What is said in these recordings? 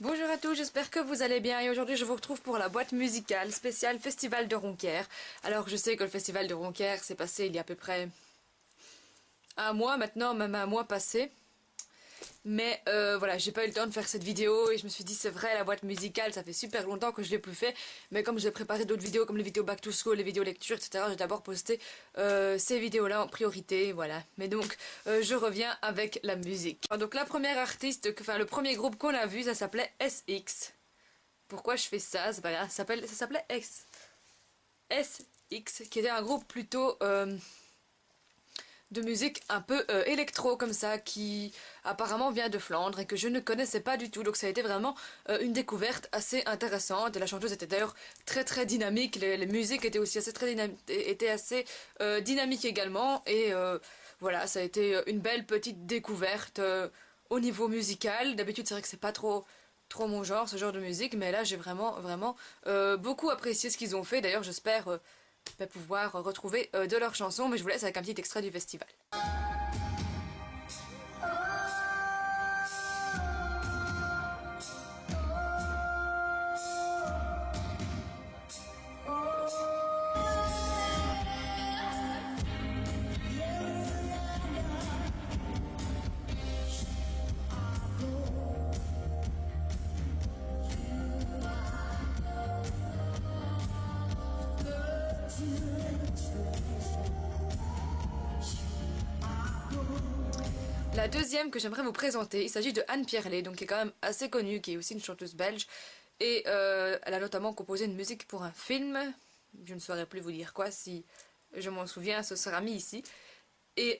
Bonjour à tous, j'espère que vous allez bien et aujourd'hui je vous retrouve pour la boîte musicale spéciale Festival de Ronquière. Alors je sais que le Festival de Ronquière s'est passé il y a à peu près un mois maintenant, même un mois passé. Mais voilà, j'ai pas eu le temps de faire cette vidéo et je me suis dit c'est vrai, la boîte musicale ça fait super longtemps que je l'ai plus fait. Mais comme j'ai préparé d'autres vidéos comme les vidéos back to school, les vidéos lecture, etc. J'ai d'abord posté ces vidéos là en priorité, voilà. Mais donc je reviens avec la musique. Alors, donc la première artiste, enfin le premier groupe qu'on a vu ça s'appelait SX. Pourquoi je fais ça? C'est pas grave, ça s'appelait SX, qui était un groupe plutôt de musique un peu électro comme ça, qui apparemment vient de Flandre et que je ne connaissais pas du tout. Donc ça a été vraiment une découverte assez intéressante. Et la chanteuse était d'ailleurs très dynamique. Les musiques étaient aussi assez dynamiques également. Et voilà, ça a été une belle petite découverte au niveau musical. D'habitude c'est vrai que c'est pas trop mon genre, ce genre de musique, mais là j'ai vraiment beaucoup apprécié ce qu'ils ont fait. D'ailleurs j'espère pouvoir retrouver de leurs chansons, mais je vous laisse avec un petit extrait du festival. La deuxième que j'aimerais vous présenter, il s'agit de Anne Pierlet, donc qui est quand même assez connue, qui est aussi une chanteuse belge. Et elle a notamment composé une musique pour un film. Je ne saurais plus vous dire quoi, si je m'en souviens, ce sera mis ici. Et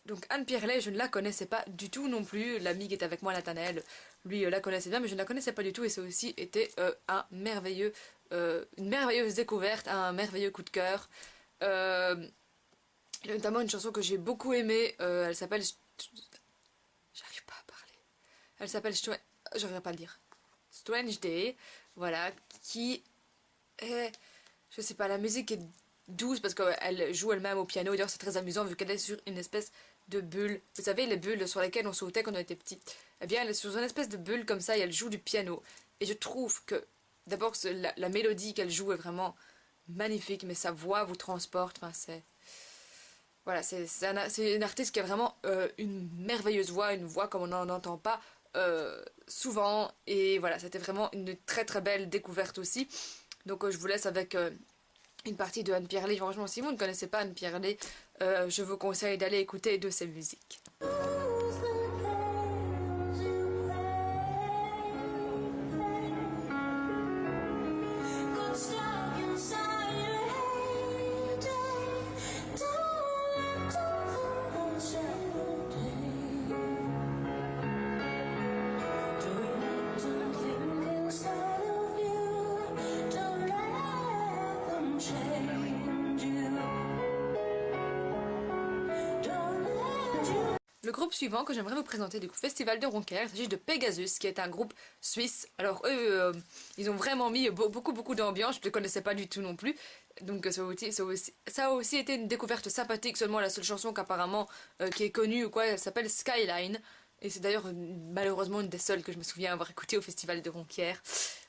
donc Anne Pierlet, je ne la connaissais pas du tout non plus. L'ami qui est avec moi, Nathanaël, lui la connaissait bien, mais je ne la connaissais pas du tout. Et ça aussi été une merveilleuse découverte, un merveilleux coup de cœur. Il y a notamment une chanson que j'ai beaucoup aimée, elle s'appelle... J'arrive pas à parler. Elle s'appelle... J'arrive pas à le dire. Strange Day, voilà, qui est... Je sais pas, la musique est douce parce qu'elle joue elle-même au piano. D'ailleurs c'est très amusant vu qu'elle est sur une espèce de bulle. Vous savez les bulles sur lesquelles on sautait quand on était petit. Eh bien elle est sur une espèce de bulle comme ça et elle joue du piano. Et je trouve que d'abord la mélodie qu'elle joue est vraiment magnifique, mais sa voix vous transporte, enfin c'est... Voilà, c'est une artiste qui a vraiment une merveilleuse voix, une voix comme on n'en entend pas souvent. Et voilà, c'était vraiment une très belle découverte aussi. Donc je vous laisse avec une partie de Anne Pierlet. Franchement, si vous ne connaissez pas Anne Pierlet, je vous conseille d'aller écouter de ses musiques. Le groupe suivant que j'aimerais vous présenter du Festival de Ronquière, il s'agit de Pegasus, qui est un groupe suisse. Alors eux, ils ont vraiment mis beaucoup d'ambiance, je ne les connaissais pas du tout non plus. Donc ça a aussi été une découverte sympathique, seulement la seule chanson qu'apparemment qui est connue ou quoi, elle s'appelle Skyline. Et c'est d'ailleurs malheureusement une des seules que je me souviens avoir écoutée au Festival de Ronquière.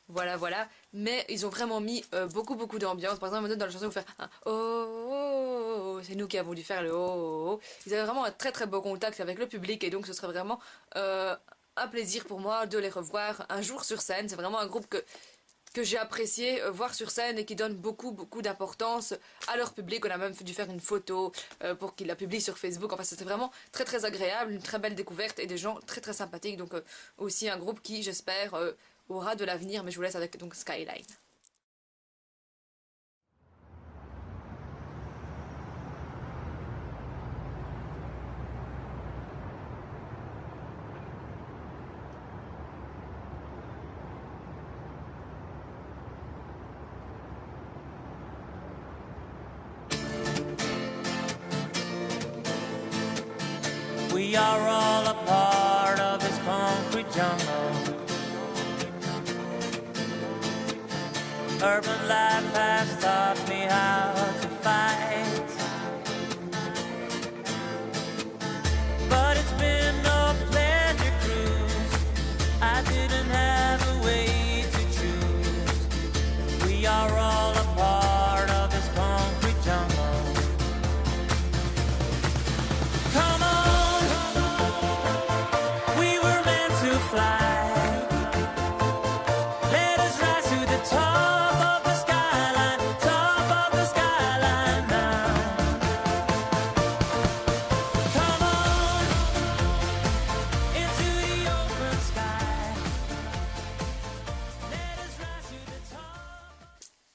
Voilà. Mais ils ont vraiment mis beaucoup d'ambiance. Par exemple, dans la chanson, vous faire un oh, oh, oh, oh. C'est nous qui avons dû faire le oh, oh, oh. Ils avaient vraiment un très beau contact avec le public et donc ce serait vraiment un plaisir pour moi de les revoir un jour sur scène. C'est vraiment un groupe que j'ai apprécié voir sur scène et qui donne beaucoup d'importance à leur public. On a même dû faire une photo pour qu'ils la publient sur Facebook. Enfin, c'était vraiment très agréable, une très belle découverte et des gens très sympathiques. Donc aussi un groupe qui, j'espère, aura de l'avenir, mais je vous laisse avec donc Skyline. We are all a part of this concrete jungle. Urban life has taught me how to fight. But it's been no pleasure cruise. I didn't have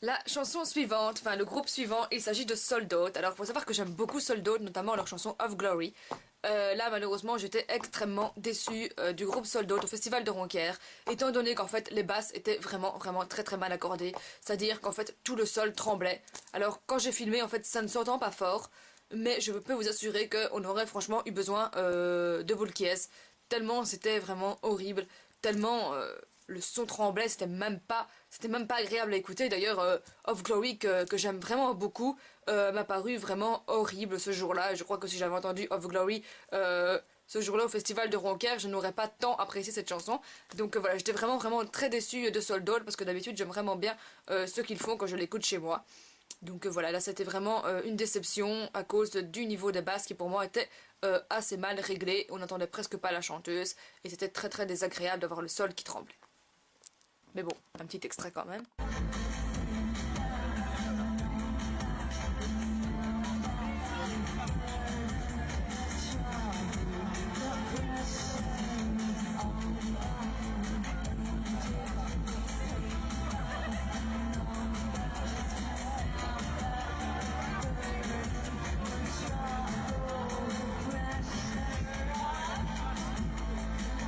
La chanson suivante, enfin le groupe suivant, il s'agit de Sold Out. Alors, il faut savoir que j'aime beaucoup Sold Out, notamment leur chanson Of Glory. Là, malheureusement, j'étais extrêmement déçue du groupe Sold Out au Festival de Ronquière, étant donné qu'en fait, les basses étaient vraiment très très mal accordées. C'est-à-dire qu'en fait, tout le sol tremblait. Alors, quand j'ai filmé, en fait, ça ne s'entend pas fort, mais je peux vous assurer qu'on aurait franchement eu besoin de boules qui est. Tellement c'était vraiment horrible, tellement le son tremblait, c'était même pas agréable à écouter. D'ailleurs, Of Glory, que j'aime vraiment beaucoup, m'a paru vraiment horrible ce jour-là. Et je crois que si j'avais entendu Of Glory ce jour-là au festival de Ronquière, je n'aurais pas tant apprécié cette chanson. Donc voilà, j'étais vraiment très déçue de Sold Out, parce que d'habitude j'aime vraiment bien ce qu'ils font quand je l'écoute chez moi. Donc voilà, là c'était vraiment une déception à cause du niveau des basses qui pour moi était assez mal réglé. On n'entendait presque pas la chanteuse et c'était très désagréable d'avoir le sol qui tremblait. Mais bon, un petit extrait quand même.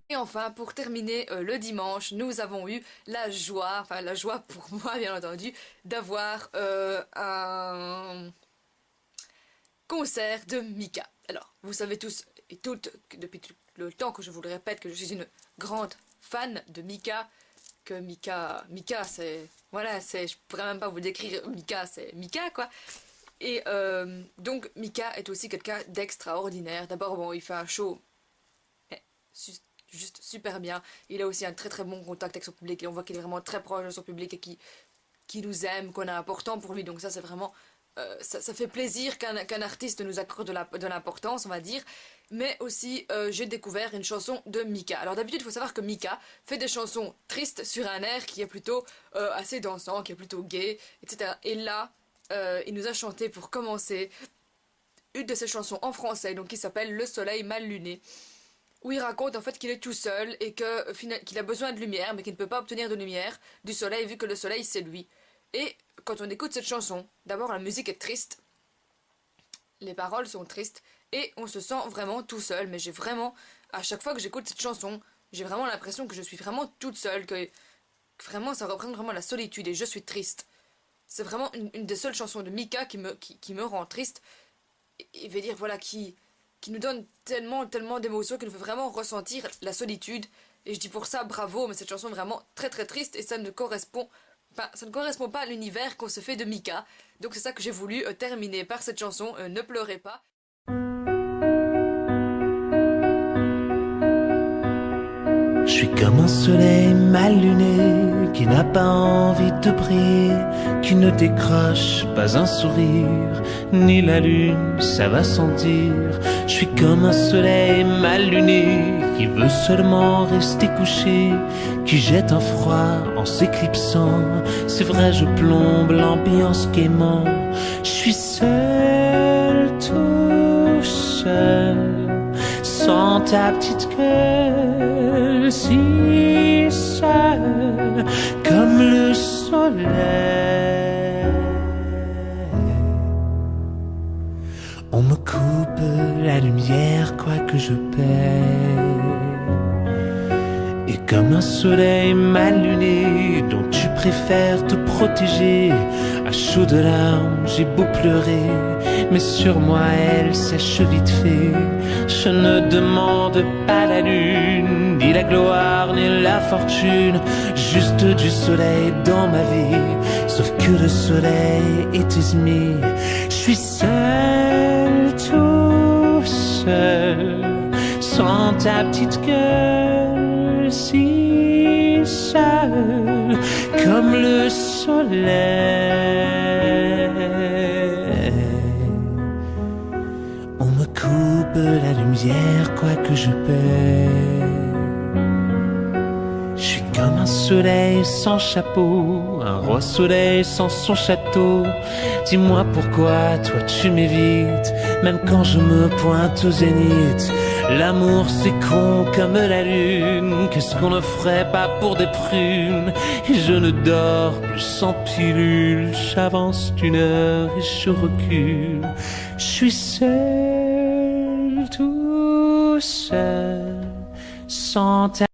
Et enfin, pour terminer le dimanche, nous avons eu la joie pour moi bien entendu, d'avoir un concert de Mika. Alors, vous savez tous et toutes, depuis tout le temps que je vous le répète, que je suis une grande fan de Mika, que Mika c'est, voilà, je pourrais même pas vous décrire Mika, c'est Mika quoi. Et donc Mika est aussi quelqu'un d'extraordinaire. D'abord, bon, il fait un show juste super bien. Il a aussi un très bon contact avec son public et on voit qu'il est vraiment très proche de son public et qui nous aime, qu'on est important pour lui. Donc ça c'est vraiment ça fait plaisir qu'un artiste nous accorde de l'importance, on va dire. Mais aussi j'ai découvert une chanson de Mika. Alors d'habitude il faut savoir que Mika fait des chansons tristes sur un air qui est plutôt assez dansant, qui est plutôt gay, etc. Et là il nous a chanté pour commencer une de ses chansons en français, donc qui s'appelle Le soleil mal luné, où il raconte en fait qu'il est tout seul et qu'il a besoin de lumière, mais qu'il ne peut pas obtenir de lumière du soleil vu que le soleil c'est lui. Et quand on écoute cette chanson, d'abord la musique est triste, les paroles sont tristes, et on se sent vraiment tout seul. Mais j'ai vraiment, à chaque fois que j'écoute cette chanson, j'ai vraiment l'impression que je suis vraiment toute seule, que vraiment ça représente vraiment la solitude et je suis triste. C'est vraiment une des seules chansons de Mika qui me rend triste, et veut dire voilà qui nous donne tellement d'émotions, qui nous fait vraiment ressentir la solitude. Et je dis pour ça bravo, mais cette chanson est vraiment très triste et ça ne correspond pas à l'univers qu'on se fait de Mika. Donc c'est ça que j'ai voulu terminer par cette chanson, Ne pleurez pas. Je suis comme un soleil mal luné qui n'a pas envie de briller, qui ne décroche pas un sourire, ni la lune, ça va sans dire. Je suis comme un soleil mal luné qui veut seulement rester couché, qui jette un froid en s'éclipsant. C'est vrai, je plombe l'ambiance gaiement. Je suis seul, tout seul, sans ta petite gueule, si seul comme le soleil. On me coupe la lumière, quoi que je paie. Et comme un soleil mal luné dont tu préfères te protéger, à chaud de larmes j'ai beau pleurer, mais sur moi elle sèche vite fait. Je ne demande pas la lune, ni la gloire, ni la fortune, juste du soleil dans ma vie. Sauf que le soleil est ennemi. Je suis seul, tout seul, sans ta petite gueule, si seul comme le soleil. On me coupe la lumière, quoi que je paie. Je suis comme un soleil sans chapeau, un roi soleil sans son château. Dis-moi pourquoi toi tu m'évites, même quand je me pointe au zénith. L'amour c'est con comme la lune, qu'est-ce qu'on ne ferait pas pour des prunes? Et je ne dors plus sans pilule, j'avance d'une heure et je recule. Je suis seul, tout seul, sans ta